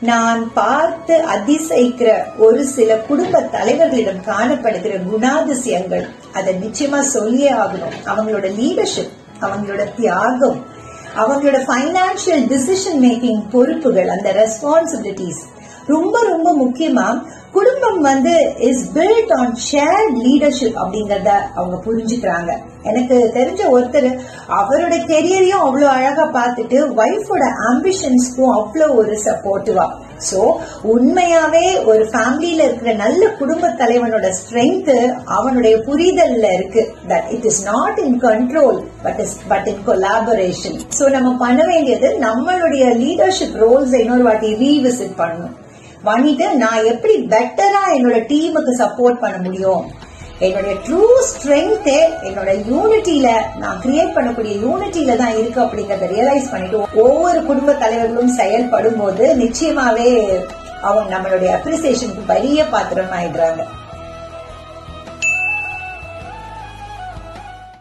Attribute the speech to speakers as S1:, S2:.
S1: நான் பார்த்து அதிசயிக்கிற ஒரு சில குடும்ப தலைவர்களிடம் காணப்படுகிற குணாதிசயங்கள், அதை நிச்சயமா சொல்லியே ஆகணும். அவங்களோட லீடர்ஷிப், அவங்களோட தியாகம், அவங்களோட ஃபைனான்சியல் டிசிஷன் மேக்கிங் பொறுப்புகள், அந்த ரெஸ்பான்சிபிலிட்டிஸ் ரொம்ப ரொம்ப முக்கியமா. குடும்பம் is built on shared leadership அப்படிங்கறத அவங்க புரிஞ்சுக்கிறாங்க. எனக்கு தெரிஞ்ச ஒருத்தர் அவரோட கெரியரையும் அவ்வளவு அழகா பார்த்துட்டு ஒய்ஃபோட ஆம்பிஷன்ஸ்க்கும் அவ்வளவு ஒரு சப்போர்ட்டிவா. சோ உண்மையாவே ஒரு ஃபேமிலியில இருக்கிற நல்ல குடும்ப தலைவனோட ஸ்ட்ரென்த் அவனுடைய புரிதல்ல இருக்கு. That it is not in control but in collaboration. So நம்ம பண்ண வேண்டியது நம்மளுடைய லீடர்ஷிப் ரோல்ஸ் இன்னொரு வாட்டி ரீவிசிட் பண்ணணும். பண்ணிட்டு நான் எப்படி பெட்டரா என்னோட டீமுக்கு சப்போர்ட் பண்ண முடியும், என்னுடைய ட்ரூ ஸ்ட்ரென்த்தே என்னோட யூனிட்டியில, நான் கிரியேட் பண்ணக்கூடிய யூனிட்டியில தான் இருக்கு அப்படிங்கறத ரியலைஸ் பண்ணிட்டு ஒவ்வொரு குடும்ப தலைவர்களும் செயல்படும் போது நிச்சயமாவே அவங்க நம்மளுடைய அப்ரிசியேஷனுக்கு பெரிய பாத்திரம் ஆயிடுறாங்க.